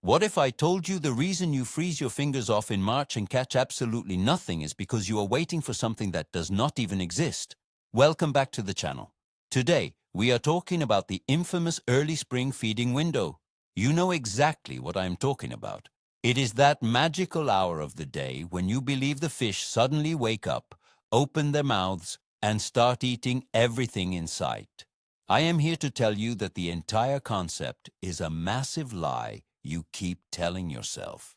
What if I told you the reason you freeze your fingers off in March and catch absolutely nothing is because you are waiting for something that does not even exist? Welcome back to the channel. Today, we are talking about the infamous early spring feeding window. You know exactly what I am talking about. It is that magical hour of the day when you believe the fish suddenly wake up, open their mouths, and start eating everything in sight. I am here to tell you that the entire concept is a massive lie you keep telling yourself.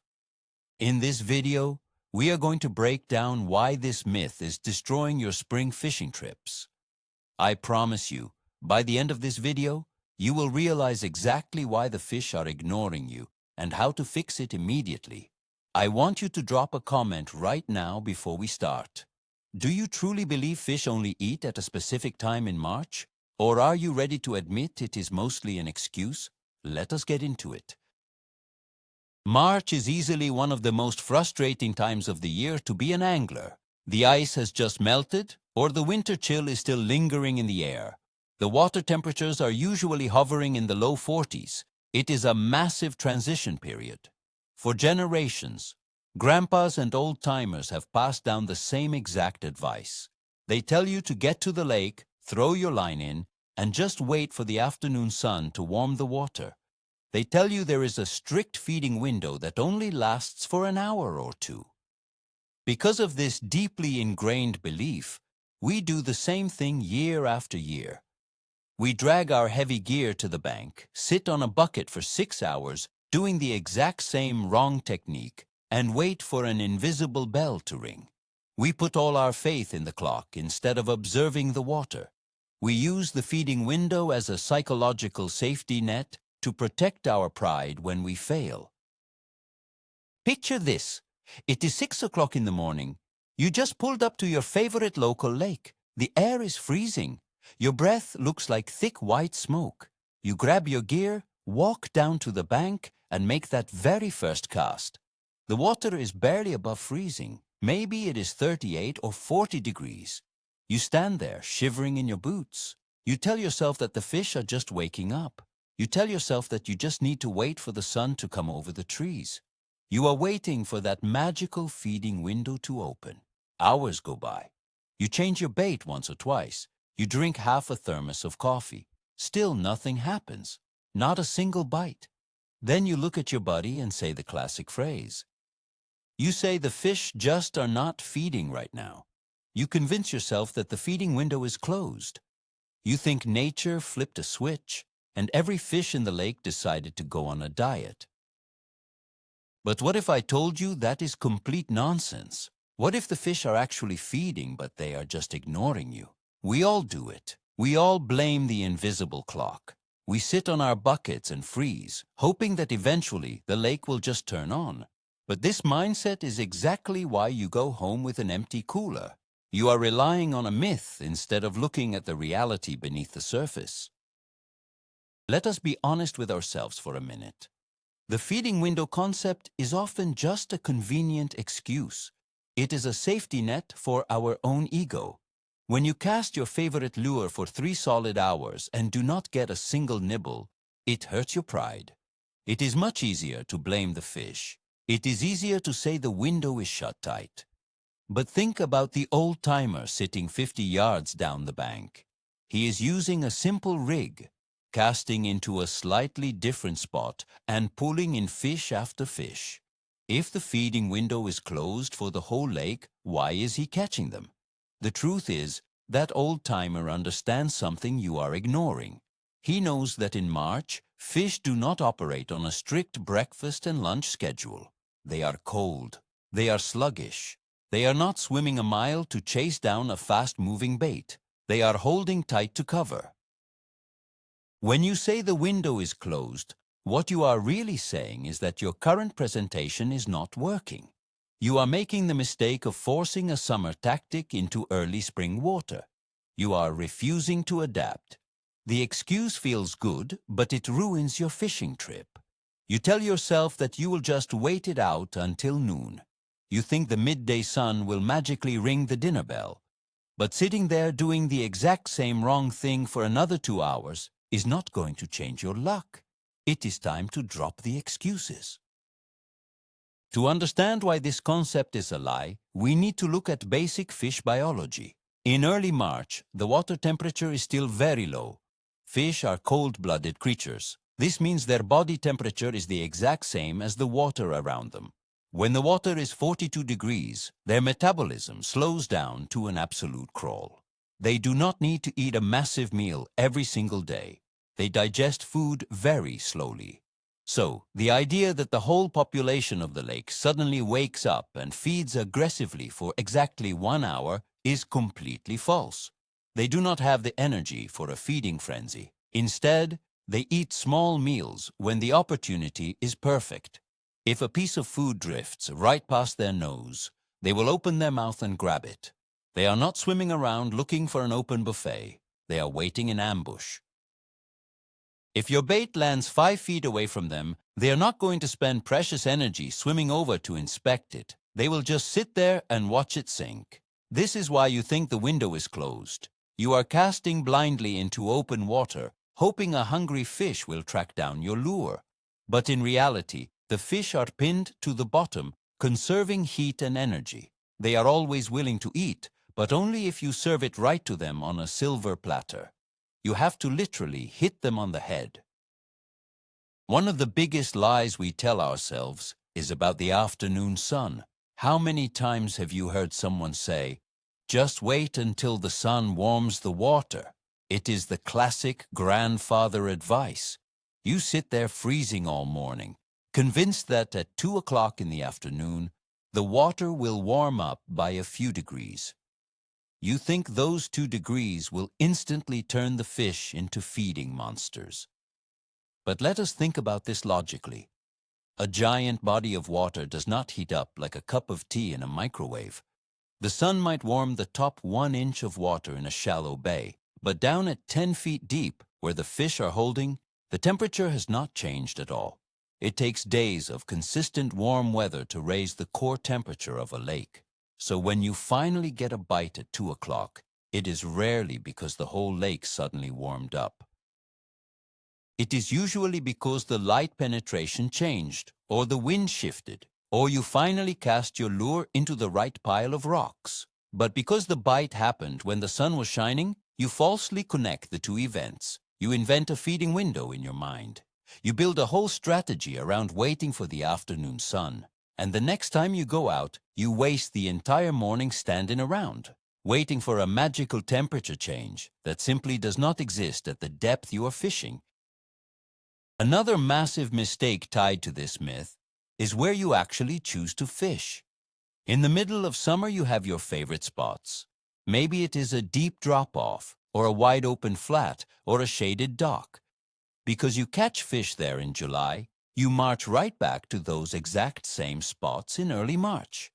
In this video, we are going to break down why this myth is destroying your spring fishing trips. I promise you, by the end of this video, you will realize exactly why the fish are ignoring you and how to fix it immediately. I want you to drop a comment right now before we start. Do you truly believe fish only eat at a specific time in March? Or are you ready to admit it is mostly an excuse? Let us get into it. March is easily one of the most frustrating times of the year to be an angler. The ice has just melted, or the winter chill is still lingering in the air. The water temperatures are usually hovering in the low 40s. It is a massive transition period. For generations, grandpas and old-timers have passed down the same exact advice. They tell you to get to the lake, throw your line in, and just wait for the afternoon sun to warm the water. They tell you there is a strict feeding window that only lasts for an hour or two. Because of this deeply ingrained belief, we do the same thing year after year. We drag our heavy gear to the bank, sit on a bucket for 6 hours, doing the exact same wrong technique, and wait for an invisible bell to ring. We put all our faith in the clock instead of observing the water. We use the feeding window as a psychological safety net to protect our pride when we fail. Picture this. It is 6 o'clock in the morning. You just pulled up to your favorite local lake. The air is freezing. Your breath looks like thick white smoke. You grab your gear, walk down to the bank, and make that very first cast. The water is barely above freezing. Maybe it is 38 or 40 degrees. You stand there, shivering in your boots. You tell yourself that the fish are just waking up. You tell yourself that you just need to wait for the sun to come over the trees. You are waiting for that magical feeding window to open. Hours go by. You change your bait once or twice. You drink half a thermos of coffee. Still nothing happens. Not a single bite. Then you look at your buddy and say the classic phrase. You say the fish just are not feeding right now. You convince yourself that the feeding window is closed. You think nature flipped a switch, and every fish in the lake decided to go on a diet. But what if I told you that is complete nonsense? What if the fish are actually feeding, but they are just ignoring you? We all do it. We all blame the invisible clock. We sit on our buckets and freeze, hoping that eventually the lake will just turn on. But this mindset is exactly why you go home with an empty cooler. You are relying on a myth instead of looking at the reality beneath the surface. Let us be honest with ourselves for a minute. The feeding window concept is often just a convenient excuse. It is a safety net for our own ego. When you cast your favorite lure for 3 solid hours and do not get a single nibble, it hurts your pride. It is much easier to blame the fish. It is easier to say the window is shut tight. But think about the old-timer sitting 50 yards down the bank. He is using a simple rig, casting into a slightly different spot and pulling in fish after fish. If the feeding window is closed for the whole lake, why is he catching them? The truth is, that old-timer understands something you are ignoring. He knows that in March, fish do not operate on a strict breakfast and lunch schedule. They are cold. They are sluggish. They are not swimming a mile to chase down a fast-moving bait. They are holding tight to cover. When you say the window is closed, what you are really saying is that your current presentation is not working. You are making the mistake of forcing a summer tactic into early spring water. You are refusing to adapt. The excuse feels good, but it ruins your fishing trip. You tell yourself that you will just wait it out until noon. You think the midday sun will magically ring the dinner bell. But sitting there doing the exact same wrong thing for another 2 hours is not going to change your luck. It is time to drop the excuses. To understand why this concept is a lie, we need to look at basic fish biology. In early March, the water temperature is still very low. Fish are cold-blooded creatures. This means their body temperature is the exact same as the water around them. When the water is 42 degrees, their metabolism slows down to an absolute crawl. They do not need to eat a massive meal every single day. They digest food very slowly. So, the idea that the whole population of the lake suddenly wakes up and feeds aggressively for exactly 1 hour is completely false. They do not have the energy for a feeding frenzy. Instead, they eat small meals when the opportunity is perfect. If a piece of food drifts right past their nose, they will open their mouth and grab it. They are not swimming around looking for an open buffet. They are waiting in ambush. If your bait lands 5 feet away from them, they are not going to spend precious energy swimming over to inspect it. They will just sit there and watch it sink. This is why you think the window is closed. You are casting blindly into open water, hoping a hungry fish will track down your lure. But in reality, the fish are pinned to the bottom, conserving heat and energy. They are always willing to eat, but only if you serve it right to them on a silver platter. You have to literally hit them on the head. One of the biggest lies we tell ourselves is about the afternoon sun. How many times have you heard someone say, "Just wait until the sun warms the water"? It is the classic grandfather advice. You sit there freezing all morning, convinced that at 2 o'clock in the afternoon, the water will warm up by a few degrees. You think those 2 degrees will instantly turn the fish into feeding monsters. But let us think about this logically. A giant body of water does not heat up like a cup of tea in a microwave. The sun might warm the top 1 inch of water in a shallow bay, but down at 10 feet deep, where the fish are holding, the temperature has not changed at all. It takes days of consistent warm weather to raise the core temperature of a lake. So when you finally get a bite at 2 o'clock, it is rarely because the whole lake suddenly warmed up. It is usually because the light penetration changed, or the wind shifted, or you finally cast your lure into the right pile of rocks. But because the bite happened when the sun was shining, you falsely connect the two events. You invent a feeding window in your mind. You build a whole strategy around waiting for the afternoon sun. And the next time you go out, you waste the entire morning standing around, waiting for a magical temperature change that simply does not exist at the depth you are fishing. Another massive mistake tied to this myth is where you actually choose to fish. In the middle of summer, you have your favorite spots. Maybe it is a deep drop-off, or a wide-open flat, or a shaded dock. Because you catch fish there in July, you march right back to those exact same spots in early March.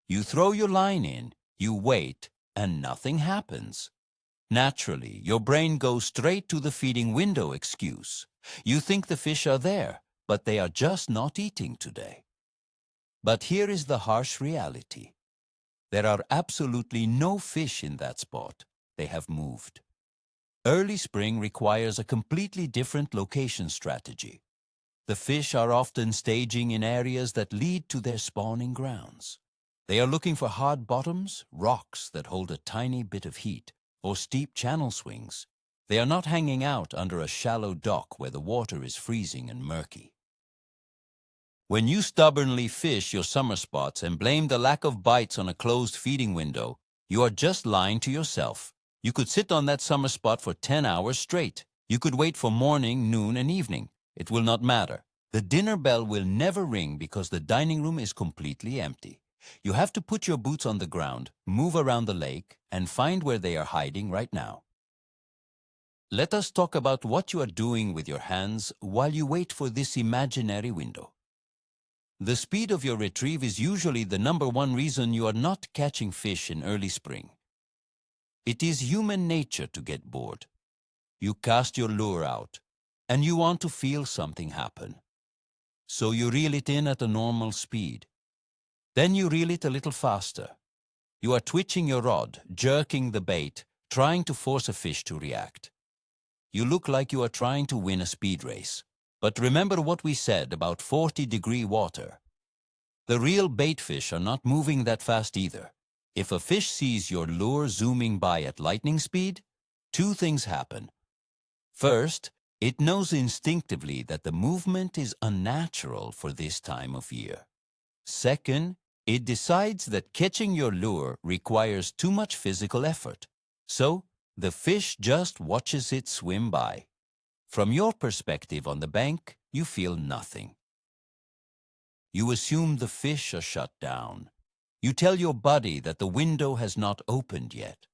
You throw your line in, you wait, and nothing happens. Naturally, your brain goes straight to the feeding window excuse. You think the fish are there, but they are just not eating today. But here is the harsh reality. There are absolutely no fish in that spot. They have moved. Early spring requires a completely different location strategy. The fish are often staging in areas that lead to their spawning grounds. They are looking for hard bottoms, rocks that hold a tiny bit of heat, or steep channel swings. They are not hanging out under a shallow dock where the water is freezing and murky. When you stubbornly fish your summer spots and blame the lack of bites on a closed feeding window, you are just lying to yourself. You could sit on that summer spot for 10 hours straight. You could wait for morning, noon, and evening. It will not matter. The dinner bell will never ring because the dining room is completely empty. You have to put your boots on the ground, move around the lake, and find where they are hiding right now. Let us talk about what you are doing with your hands while you wait for this imaginary window. The speed of your retrieve is usually the #1 reason you are not catching fish in early spring. It is human nature to get bored. You cast your lure out, and you want to feel something happen. So you reel it in at a normal speed. Then you reel it a little faster. You are twitching your rod, jerking the bait, trying to force a fish to react. You look like you are trying to win a speed race. But remember what we said about 40-degree water. The real bait fish are not moving that fast either. If a fish sees your lure zooming by at lightning speed, two things happen. First, it knows instinctively that the movement is unnatural for this time of year. Second, it decides that catching your lure requires too much physical effort. So, the fish just watches it swim by. From your perspective on the bank, you feel nothing. You assume the fish are shut down. You tell your buddy that the window has not opened yet.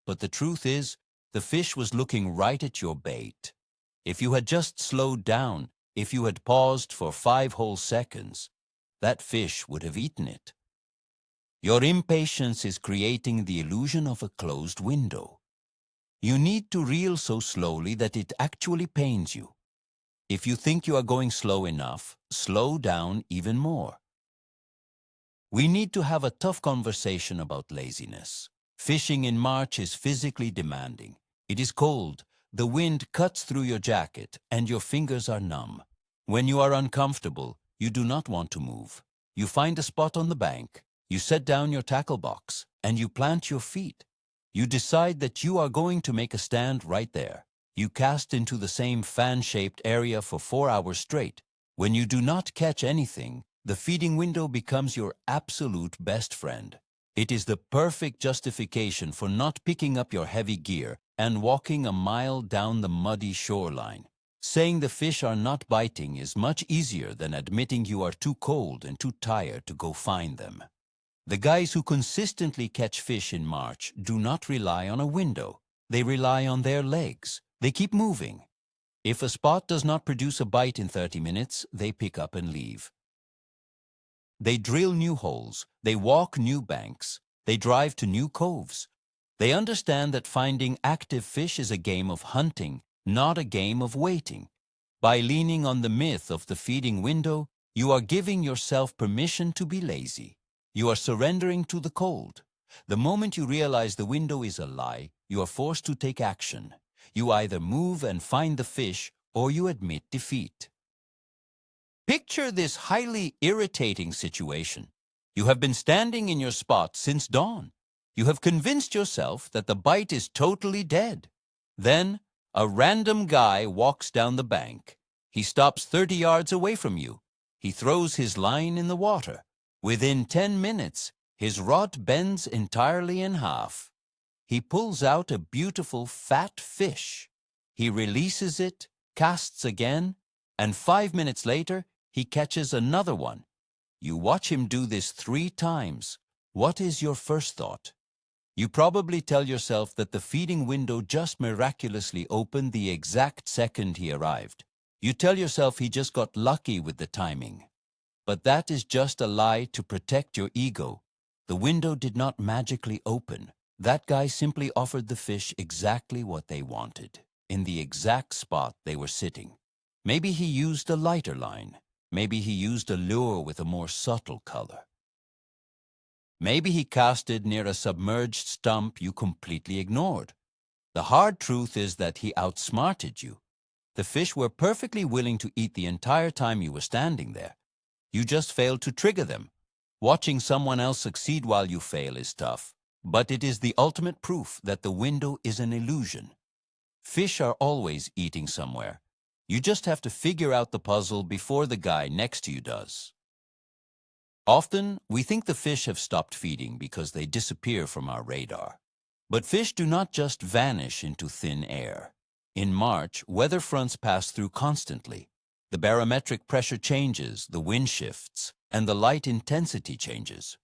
But the truth is, the fish was looking right at your bait. If you had just slowed down, if you had paused for 5 whole seconds, that fish would have eaten it. Your impatience is creating the illusion of a closed window. You need to reel so slowly that it actually pains you. If you think you are going slow enough, slow down even more. We need to have a tough conversation about laziness. Fishing in March is physically demanding. It is cold, the wind cuts through your jacket, and your fingers are numb. When you are uncomfortable, you do not want to move. You find a spot on the bank, you set down your tackle box, and you plant your feet. You decide that you are going to make a stand right there. You cast into the same fan-shaped area for 4 hours straight. When you do not catch anything, the feeding window becomes your absolute best friend. It is the perfect justification for not picking up your heavy gear and walking a mile down the muddy shoreline. Saying the fish are not biting is much easier than admitting you are too cold and too tired to go find them. The guys who consistently catch fish in March do not rely on a window. They rely on their legs. They keep moving. If a spot does not produce a bite in 30 minutes, they pick up and leave. They drill new holes. They walk new banks. They drive to new coves. They understand that finding active fish is a game of hunting, not a game of waiting. By leaning on the myth of the feeding window, you are giving yourself permission to be lazy. You are surrendering to the cold. The moment you realize the window is a lie, you are forced to take action. You either move and find the fish, or you admit defeat. Picture this highly irritating situation. You have been standing in your spot since dawn. You have convinced yourself that the bite is totally dead. Then, a random guy walks down the bank. He stops 30 yards away from you. He throws his line in the water. Within 10 minutes, his rod bends entirely in half. He pulls out a beautiful fat fish. He releases it, casts again, and 5 minutes later, he catches another one. You watch him do this 3 times. What is your first thought? You probably tell yourself that the feeding window just miraculously opened the exact second he arrived. You tell yourself he just got lucky with the timing. But that is just a lie to protect your ego. The window did not magically open. That guy simply offered the fish exactly what they wanted, in the exact spot they were sitting. Maybe he used a lighter line. Maybe he used a lure with a more subtle color. Maybe he casted near a submerged stump you completely ignored. The hard truth is that he outsmarted you. The fish were perfectly willing to eat the entire time you were standing there. You just failed to trigger them. Watching someone else succeed while you fail is tough. But it is the ultimate proof that the window is an illusion. Fish are always eating somewhere. You just have to figure out the puzzle before the guy next to you does. Often, we think the fish have stopped feeding because they disappear from our radar. But fish do not just vanish into thin air. In March, weather fronts pass through constantly. The barometric pressure changes, the wind shifts, and the light intensity changes.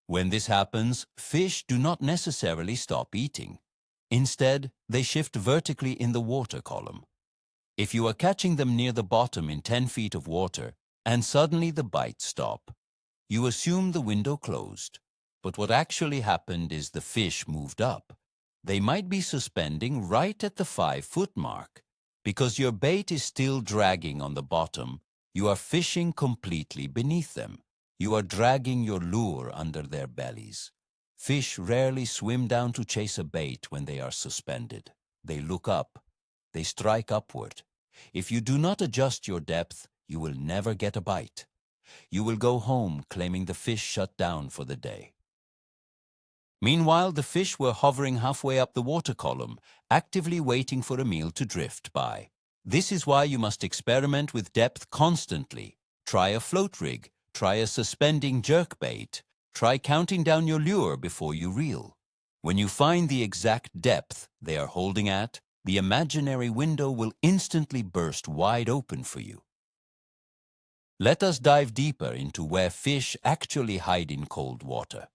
When this happens, fish do not necessarily stop eating. Instead, they shift vertically in the water column. If you are catching them near the bottom in 10 feet of water, and suddenly the bites stop, you assume the window closed. But what actually happened is the fish moved up. They might be suspending right at the 5-foot mark. Because your bait is still dragging on the bottom, you are fishing completely beneath them. You are dragging your lure under their bellies. Fish rarely swim down to chase a bait when they are suspended. They look up. They strike upward. If you do not adjust your depth, you will never get a bite. You will go home claiming the fish shut down for the day. Meanwhile, the fish were hovering halfway up the water column, actively waiting for a meal to drift by. This is why you must experiment with depth constantly. Try a float rig, try a suspending jerkbait, try counting down your lure before you reel. When you find the exact depth they are holding at, the imaginary window will instantly burst wide open for you. Let us dive deeper into where fish actually hide in cold water.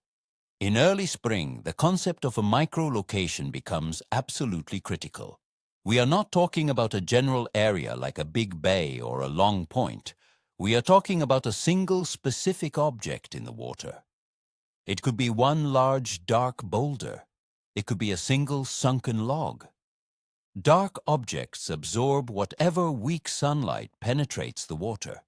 In early spring, the concept of a micro-location becomes absolutely critical. We are not talking about a general area like a big bay or a long point. We are talking about a single specific object in the water. It could be one large dark boulder. It could be a single sunken log. Dark objects absorb whatever weak sunlight penetrates the water.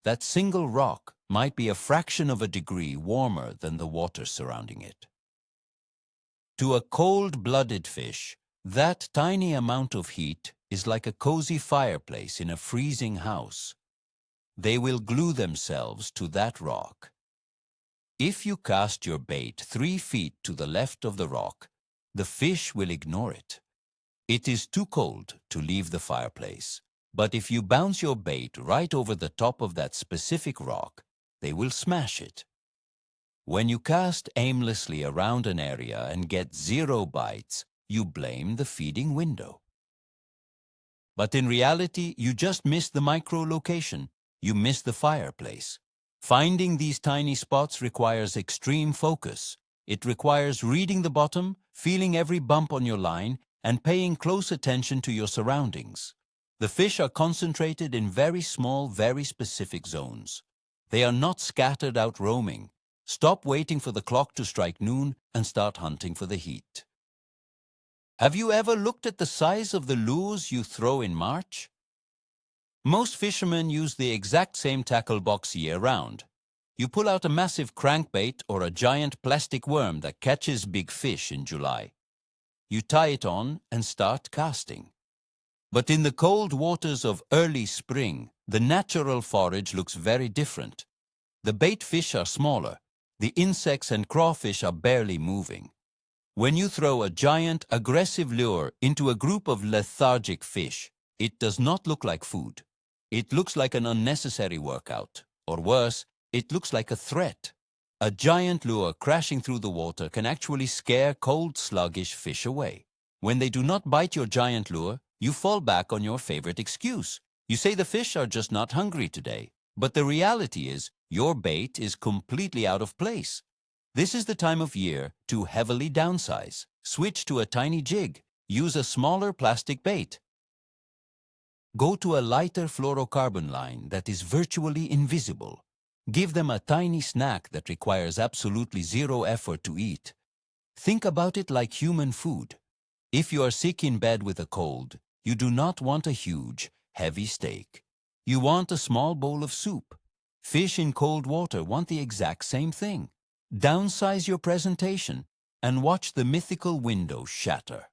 That single rock might be a fraction of a degree warmer than the water surrounding it. To a cold-blooded fish, that tiny amount of heat is like a cozy fireplace in a freezing house. They will glue themselves to that rock. If you cast your bait 3 feet to the left of the rock, the fish will ignore it. It is too cold to leave the fireplace. But if you bounce your bait right over the top of that specific rock, they will smash it. When you cast aimlessly around an area and get 0 bites, you blame the feeding window. But in reality, you just missed the micro-location. You missed the fireplace. Finding these tiny spots requires extreme focus. It requires reading the bottom, feeling every bump on your line, and paying close attention to your surroundings. The fish are concentrated in very small, very specific zones. They are not scattered out roaming. Stop waiting for the clock to strike noon and start hunting for the heat. Have you ever looked at the size of the lures you throw in March? Most fishermen use the exact same tackle box year-round. You pull out a massive crankbait or a giant plastic worm that catches big fish in July. You tie it on and start casting. But in the cold waters of early spring, the natural forage looks very different. The bait fish are smaller. The insects and crawfish are barely moving. When you throw a giant, aggressive lure into a group of lethargic fish, it does not look like food. It looks like an unnecessary workout. Or worse, it looks like a threat. A giant lure crashing through the water can actually scare cold, sluggish fish away. When they do not bite your giant lure, you fall back on your favorite excuse. You say the fish are just not hungry today. But the reality is, your bait is completely out of place. This is the time of year to heavily downsize. Switch to a tiny jig. Use a smaller plastic bait. Go to a lighter fluorocarbon line that is virtually invisible. Give them a tiny snack that requires absolutely 0 effort to eat. Think about it like human food. If you are sick in bed with a cold, you do not want a huge, heavy steak. You want a small bowl of soup. Fish in cold water want the exact same thing. Downsize your presentation and watch the mythical window shatter.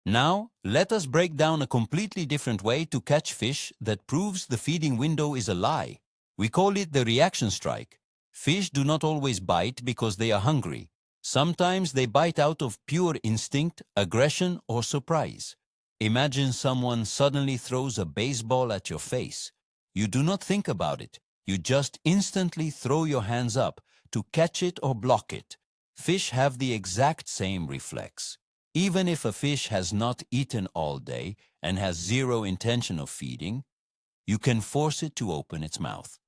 Now, let us break down a completely different way to catch fish that proves the feeding window is a lie. We call it the reaction strike. Fish do not always bite because they are hungry. Sometimes they bite out of pure instinct, aggression, or surprise. Imagine someone suddenly throws a baseball at your face. You do not think about it. You just instantly throw your hands up to catch it or block it. Fish have the exact same reflex. Even if a fish has not eaten all day and has 0 intention of feeding, you can force it to open its mouth.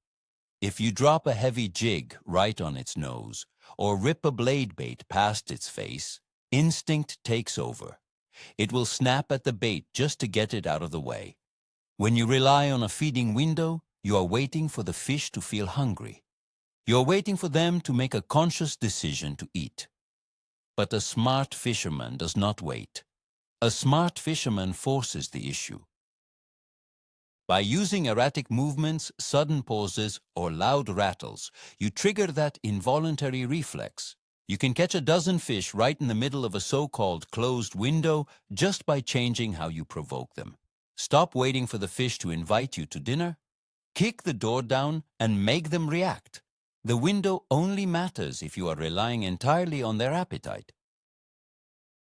If you drop a heavy jig right on its nose or rip a blade bait past its face, instinct takes over. It will snap at the bait just to get it out of the way. When you rely on a feeding window, you are waiting for the fish to feel hungry. You are waiting for them to make a conscious decision to eat. But a smart fisherman does not wait. A smart fisherman forces the issue. By using erratic movements, sudden pauses, or loud rattles, you trigger that involuntary reflex. You can catch a dozen fish right in the middle of a so-called closed window just by changing how you provoke them. Stop waiting for the fish to invite you to dinner. Kick the door down and make them react. The window only matters if you are relying entirely on their appetite.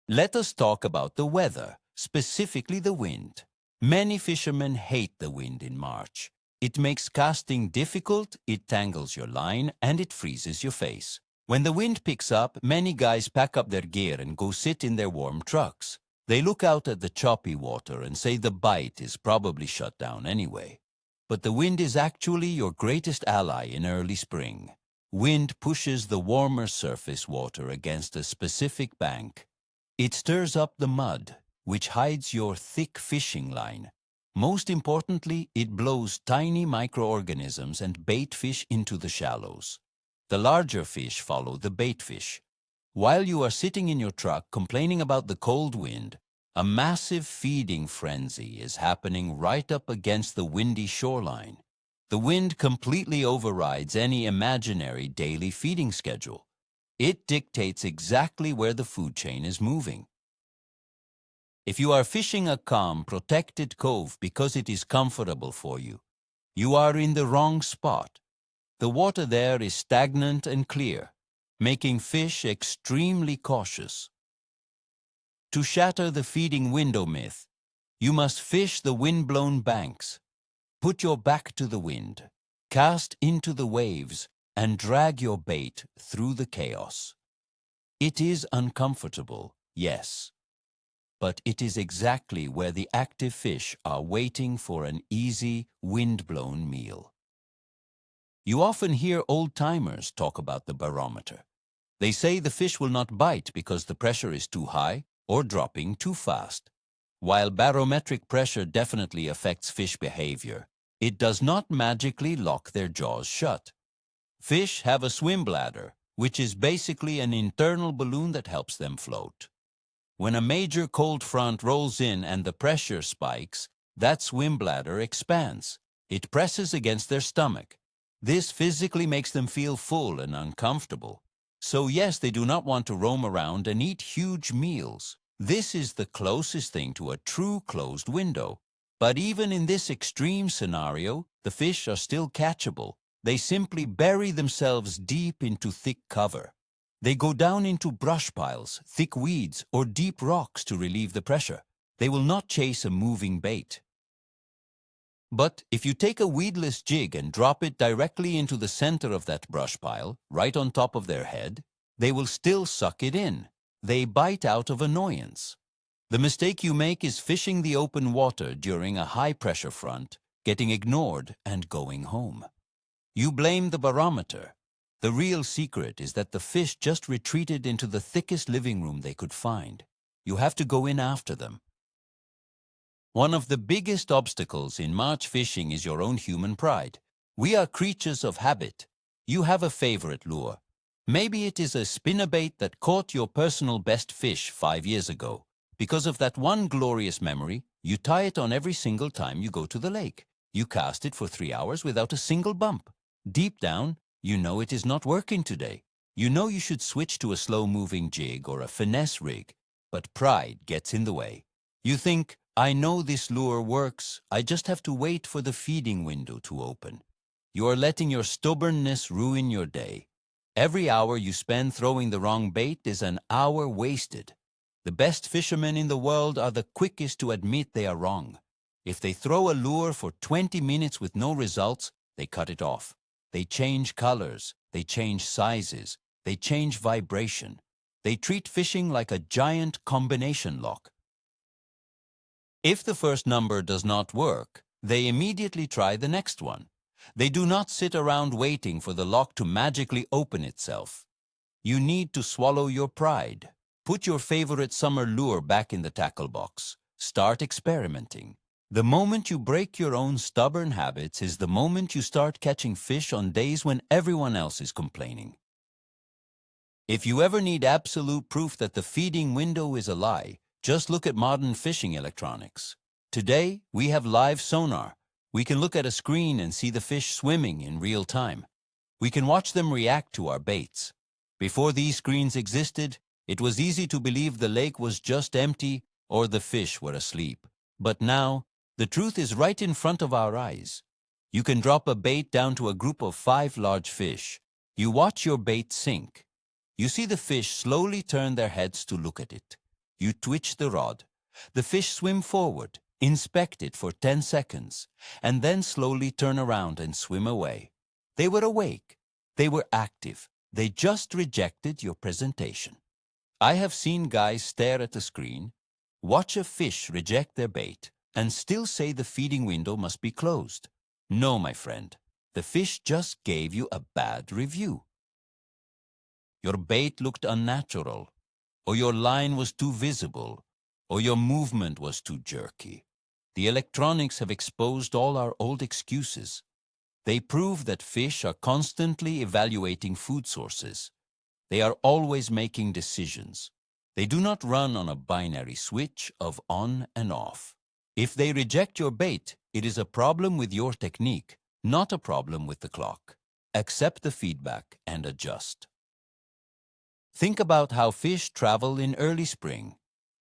Let us talk about the weather, specifically the wind. Many fishermen hate the wind in March. It makes casting difficult, it tangles your line, and it freezes your face. When the wind picks up, many guys pack up their gear and go sit in their warm trucks. They look out at the choppy water and say the bite is probably shut down anyway. But the wind is actually your greatest ally in early spring. Wind pushes the warmer surface water against a specific bank. It stirs up the mud, which hides your thick fishing line. Most importantly, it blows tiny microorganisms and bait fish into the shallows. The larger fish follow the bait fish. While you are sitting in your truck complaining about the cold wind, a massive feeding frenzy is happening right up against the windy shoreline. The wind completely overrides any imaginary daily feeding schedule. It dictates exactly where the food chain is moving. If you are fishing a calm, protected cove because it is comfortable for you, you are in the wrong spot. The water there is stagnant and clear, making fish extremely cautious. To shatter the feeding window myth, you must fish the wind-blown banks. Put your back to the wind, cast into the waves, and drag your bait through the chaos. It is uncomfortable, yes, but it is exactly where the active fish are waiting for an easy, wind-blown meal. You often hear old-timers talk about the barometer. They say the fish will not bite because the pressure is too high or dropping too fast. While barometric pressure definitely affects fish behavior, it does not magically lock their jaws shut. Fish have a swim bladder, which is basically an internal balloon that helps them float. When a major cold front rolls in and the pressure spikes, that swim bladder expands. It presses against their stomach. This physically makes them feel full and uncomfortable. So yes, they do not want to roam around and eat huge meals. This is the closest thing to a true closed window. But even in this extreme scenario, the fish are still catchable. They simply bury themselves deep into thick cover. They go down into brush piles, thick weeds, or deep rocks to relieve the pressure. They will not chase a moving bait. But if you take a weedless jig and drop it directly into the center of that brush pile, right on top of their head, they will still suck it in. They bite out of annoyance. The mistake you make is fishing the open water during a high-pressure front, getting ignored, and going home. You blame the barometer. The real secret is that the fish just retreated into the thickest living room they could find. You have to go in after them. One of the biggest obstacles in March fishing is your own human pride. We are creatures of habit. You have a favorite lure. Maybe it is a spinnerbait that caught your personal best fish 5 years ago. Because of that one glorious memory, you tie it on every single time you go to the lake. You cast it for 3 hours without a single bump. Deep down, you know it is not working today. You know you should switch to a slow-moving jig or a finesse rig, but pride gets in the way. You think, I know this lure works, I just have to wait for the feeding window to open. You are letting your stubbornness ruin your day. Every hour you spend throwing the wrong bait is an hour wasted. The best fishermen in the world are the quickest to admit they are wrong. If they throw a lure for 20 minutes with no results, they cut it off. They change colors, they change sizes, they change vibration. They treat fishing like a giant combination lock. If the first number does not work, they immediately try the next one. They do not sit around waiting for the lock to magically open itself. You need to swallow your pride. Put your favorite summer lure back in the tackle box. Start experimenting. The moment you break your own stubborn habits is the moment you start catching fish on days when everyone else is complaining. If you ever need absolute proof that the feeding window is a lie, just look at modern fishing electronics. Today, we have live sonar. We can look at a screen and see the fish swimming in real time. We can watch them react to our baits. Before these screens existed, it was easy to believe the lake was just empty or the fish were asleep. But now, The truth is right in front of our eyes. You can drop a bait down to a group of 5 large fish. You watch your bait sink. You see the fish slowly turn their heads to look at it. You twitch the rod. The fish swim forward, inspect it for 10 seconds, and then slowly turn around and swim away. They were awake. They were active. They just rejected your presentation. I have seen guys stare at the screen, watch a fish reject their bait, and still say the feeding window must be closed. No, my friend, the fish just gave you a bad review. Your bait looked unnatural, or your line was too visible, or your movement was too jerky. The electronics have exposed all our old excuses. They prove that fish are constantly evaluating food sources. They are always making decisions. They do not run on a binary switch of on and off. If they reject your bait, it is a problem with your technique, not a problem with the clock. Accept the feedback and adjust. Think about how fish travel in early spring.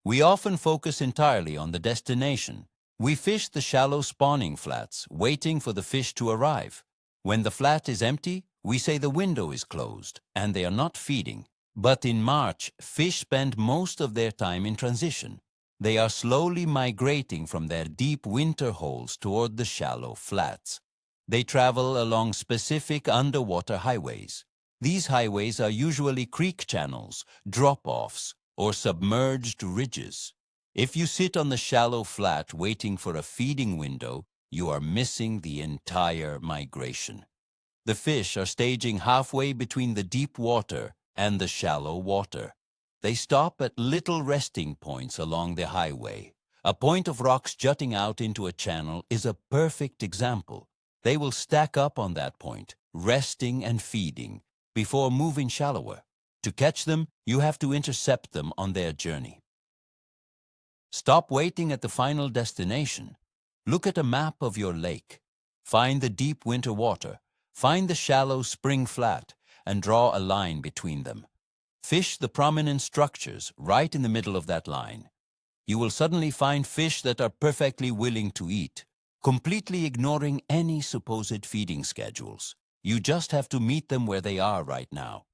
We often focus entirely on the destination. We fish the shallow spawning flats, waiting for the fish to arrive. When the flat is empty, we say the window is closed and they are not feeding. But in March, fish spend most of their time in transition. They are slowly migrating from their deep winter holes toward the shallow flats. They travel along specific underwater highways. These highways are usually creek channels, drop-offs, or submerged ridges. If you sit on the shallow flat waiting for a feeding window, you are missing the entire migration. The fish are staging halfway between the deep water and the shallow water. They stop at little resting points along the highway. A point of rocks jutting out into a channel is a perfect example. They will stack up on that point, resting and feeding, before moving shallower. To catch them, you have to intercept them on their journey. Stop waiting at the final destination. Look at a map of your lake. Find the deep winter water. Find the shallow spring flat and draw a line between them. Fish the prominent structures right in the middle of that line. You will suddenly find fish that are perfectly willing to eat, completely ignoring any supposed feeding schedules. You just have to meet them where they are right now.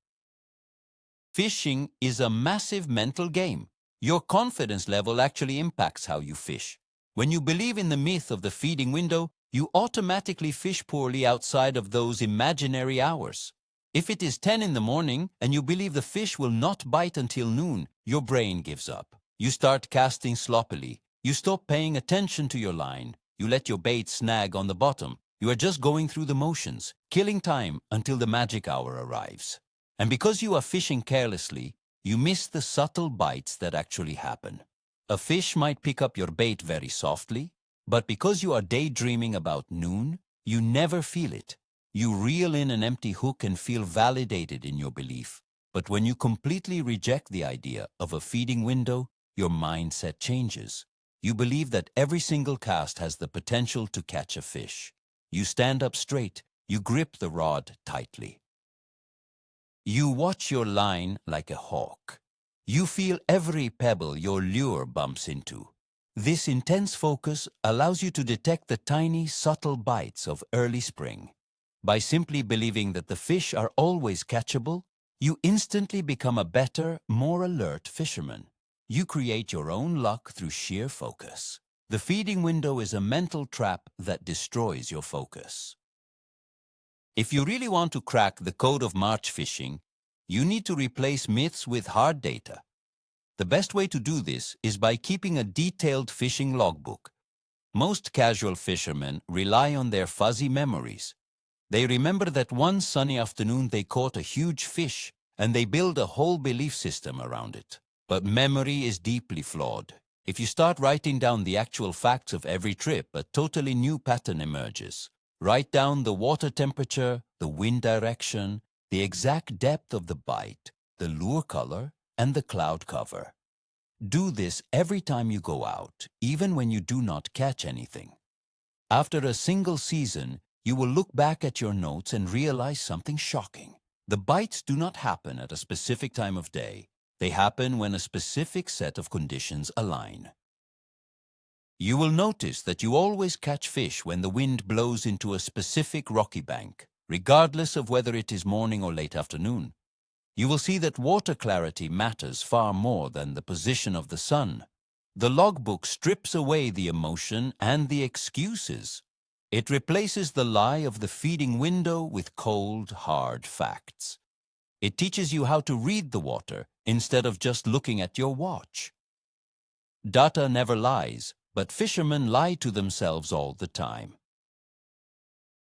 Fishing is a massive mental game. Your confidence level actually impacts how you fish. When you believe in the myth of the feeding window, you automatically fish poorly outside of those imaginary hours. If it is 10 in the morning and you believe the fish will not bite until noon, your brain gives up. You start casting sloppily. You stop paying attention to your line. You let your bait snag on the bottom. You are just going through the motions, killing time until the magic hour arrives. And because you are fishing carelessly, you miss the subtle bites that actually happen. A fish might pick up your bait very softly, but because you are daydreaming about noon, you never feel it. You reel in an empty hook and feel validated in your belief. But when you completely reject the idea of a feeding window, your mindset changes. You believe that every single cast has the potential to catch a fish. You stand up straight. You grip the rod tightly. You watch your line like a hawk. You feel every pebble your lure bumps into. This intense focus allows you to detect the tiny, subtle bites of early spring. By simply believing that the fish are always catchable, you instantly become a better, more alert fisherman. You create your own luck through sheer focus. The feeding window is a mental trap that destroys your focus. If you really want to crack the code of March fishing, you need to replace myths with hard data. The best way to do this is by keeping a detailed fishing logbook. Most casual fishermen rely on their fuzzy memories. They remember that one sunny afternoon they caught a huge fish, and they build a whole belief system around it. But memory is deeply flawed. If you start writing down the actual facts of every trip, a totally new pattern emerges. Write down the water temperature, the wind direction, the exact depth of the bite, the lure color, and the cloud cover. Do this every time you go out, even when you do not catch anything. After a single season, you will look back at your notes and realize something shocking. The bites do not happen at a specific time of day. They happen when a specific set of conditions align. You will notice that you always catch fish when the wind blows into a specific rocky bank, regardless of whether it is morning or late afternoon. You will see that water clarity matters far more than the position of the sun. The logbook strips away the emotion and the excuses. It replaces the lie of the feeding window with cold, hard facts. It teaches you how to read the water instead of just looking at your watch. Data never lies, but fishermen lie to themselves all the time.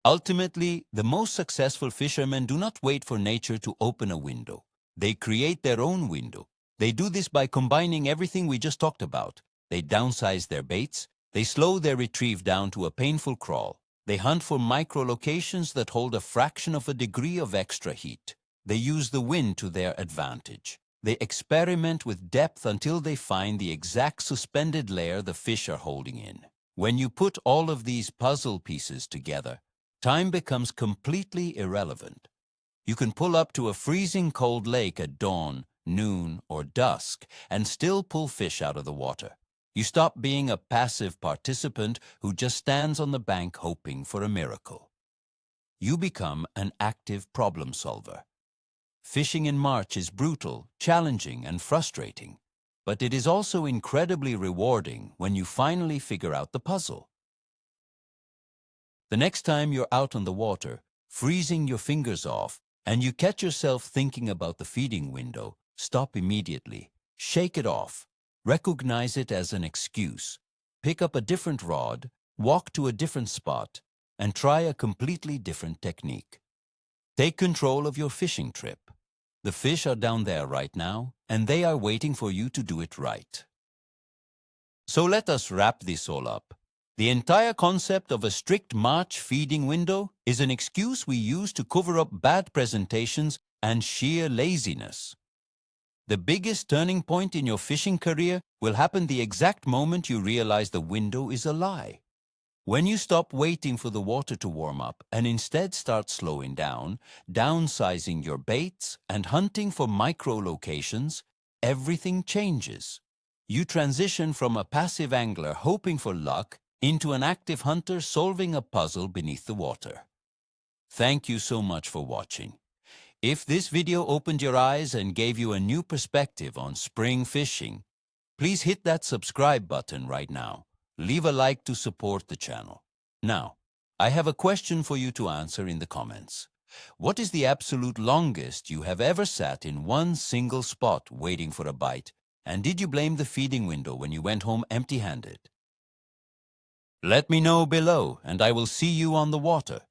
Ultimately, the most successful fishermen do not wait for nature to open a window. They create their own window. They do this by combining everything we just talked about. They downsize their baits. They slow their retrieve down to a painful crawl. They hunt for micro-locations that hold a fraction of a degree of extra heat. They use the wind to their advantage. They experiment with depth until they find the exact suspended layer the fish are holding in. When you put all of these puzzle pieces together, time becomes completely irrelevant. You can pull up to a freezing cold lake at dawn, noon, or dusk and still pull fish out of the water. You stop being a passive participant who just stands on the bank hoping for a miracle. You become an active problem solver. Fishing in March is brutal, challenging, and frustrating, but it is also incredibly rewarding when you finally figure out the puzzle. The next time you're out on the water, freezing your fingers off, and you catch yourself thinking about the feeding window, stop immediately, shake it off, recognize it as an excuse, pick up a different rod, walk to a different spot, and try a completely different technique. Take control of your fishing trip. The fish are down there right now, and they are waiting for you to do it right. So let us wrap this all up. The entire concept of a strict March feeding window is an excuse we use to cover up bad presentations and sheer laziness. The biggest turning point in your fishing career will happen the exact moment you realize the window is a lie. When you stop waiting for the water to warm up and instead start slowing down, downsizing your baits, and hunting for micro-locations, everything changes. You transition from a passive angler hoping for luck into an active hunter solving a puzzle beneath the water. Thank you so much for watching. If this video opened your eyes and gave you a new perspective on spring fishing, please hit that subscribe button right now. Leave a like to support the channel. Now, I have a question for you to answer in the comments. What is the absolute longest you have ever sat in one single spot waiting for a bite? And did you blame the feeding window when you went home empty-handed? Let me know below, and I will see you on the water.